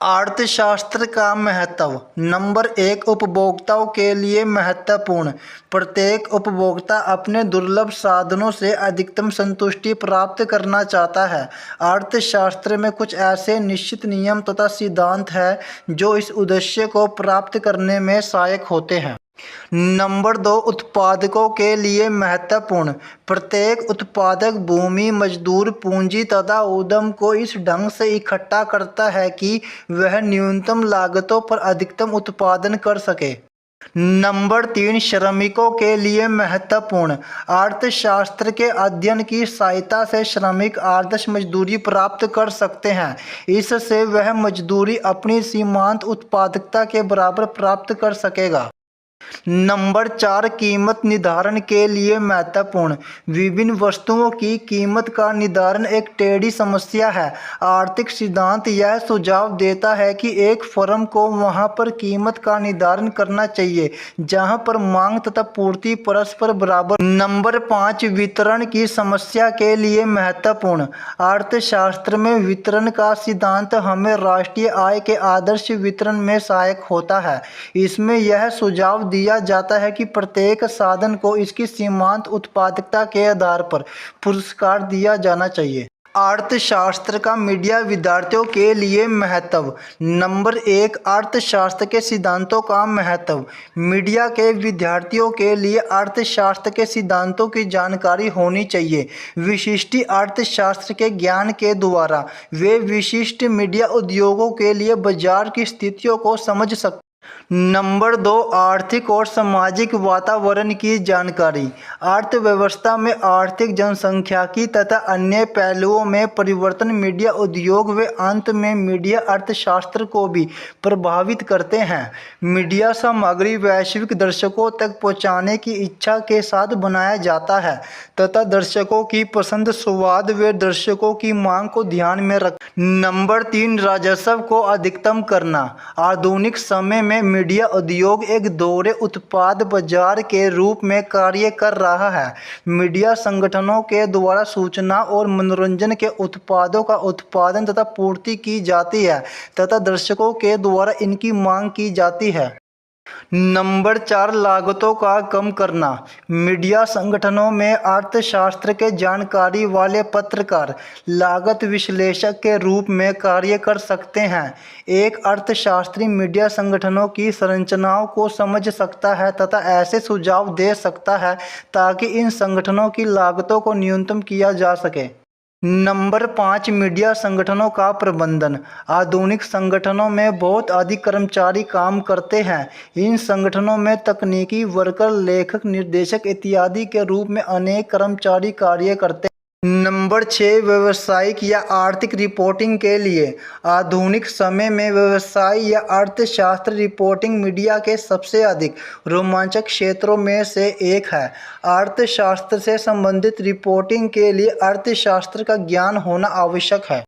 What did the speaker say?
अर्थशास्त्र का महत्व। नंबर 1, उपभोक्ताओं के लिए महत्वपूर्ण। प्रत्येक उपभोक्ता अपने दुर्लभ साधनों से अधिकतम संतुष्टि प्राप्त करना चाहता है। अर्थशास्त्र में कुछ ऐसे निश्चित नियम तथा सिद्धांत हैं जो इस उद्देश्य को प्राप्त करने में सहायक होते हैं। नंबर 2, उत्पादकों के लिए महत्वपूर्ण। प्रत्येक उत्पादक भूमि, मजदूर, पूंजी तथा उद्यम को इस ढंग से इकट्ठा करता है कि वह न्यूनतम लागतों पर अधिकतम उत्पादन कर सके। नंबर 3, श्रमिकों के लिए महत्वपूर्ण। अर्थशास्त्र के अध्ययन की सहायता से श्रमिक आदर्श मजदूरी प्राप्त कर सकते हैं। इससे वह मजदूरी अपनी सीमांत उत्पादकता के बराबर प्राप्त कर सकेगा। नंबर 4, कीमत निर्धारण के लिए महत्वपूर्ण। विभिन्न वस्तुओं की कीमत का निर्धारण एक टेढ़ी समस्या है। आर्थिक सिद्धांत यह सुझाव देता है कि एक फर्म को वहां पर कीमत का निर्धारण करना चाहिए जहां पर मांग तथा पूर्ति परस्पर बराबर। नंबर 5, वितरण की समस्या के लिए महत्वपूर्ण। अर्थशास्त्र में वितरण का सिद्धांत हमें राष्ट्रीय आय के आदर्श वितरण में सहायक होता है। इसमें यह सुझाव दिया जाता है कि प्रत्येक साधन को इसकी सीमांत उत्पादकता के आधार पर पुरस्कार दिया जाना चाहिए। अर्थशास्त्र का मीडिया विद्यार्थियों के लिए महत्व। नंबर 1, अर्थशास्त्र के सिद्धांतों का महत्व। मीडिया के विद्यार्थियों के लिए अर्थशास्त्र के सिद्धांतों की जानकारी होनी चाहिए। विशिष्ट अर्थशास्त्र के ज्ञान के द्वारा वे विशिष्ट मीडिया उद्योगों के लिए बाजार की स्थितियों को समझ सकते। नंबर 2, आर्थिक और सामाजिक वातावरण की जानकारी। अर्थव्यवस्था में आर्थिक, जनसांख्यिकी तथा अन्य पहलुओं में परिवर्तन मीडिया उद्योग व अंत में मीडिया अर्थशास्त्र को भी प्रभावित करते हैं। मीडिया सामग्री वैश्विक दर्शकों तक पहुंचाने की इच्छा के साथ बनाया जाता है तथा दर्शकों की पसंद, स्वाद व दर्शकों की मांग को ध्यान में रख। नंबर 3, राजस्व को अधिकतम करना। आधुनिक समय में मीडिया उद्योग एक दोहरे उत्पाद बाजार के रूप में कार्य कर रहा है। मीडिया संगठनों के द्वारा सूचना और मनोरंजन के उत्पादों का उत्पादन तथा पूर्ति की जाती है तथा दर्शकों के द्वारा इनकी मांग की जाती है। नंबर 4, लागतों का कम करना। मीडिया संगठनों में अर्थशास्त्र के जानकारी वाले पत्रकार लागत विश्लेषक के रूप में कार्य कर सकते हैं। एक अर्थशास्त्री मीडिया संगठनों की संरचनाओं को समझ सकता है तथा ऐसे सुझाव दे सकता है ताकि इन संगठनों की लागतों को न्यूनतम किया जा सके। नंबर 5, मीडिया संगठनों का प्रबंधन। आधुनिक संगठनों में बहुत अधिक कर्मचारी काम करते हैं। इन संगठनों में तकनीकी वर्कर, लेखक, निर्देशक इत्यादि के रूप में अनेक कर्मचारी कार्य करते हैं। नंबर 6, व्यावसायिक या आर्थिक रिपोर्टिंग के लिए। आधुनिक समय में व्यवसाय या अर्थशास्त्र रिपोर्टिंग मीडिया के सबसे अधिक रोमांचक क्षेत्रों में से एक है। अर्थशास्त्र से संबंधित रिपोर्टिंग के लिए अर्थशास्त्र का ज्ञान होना आवश्यक है।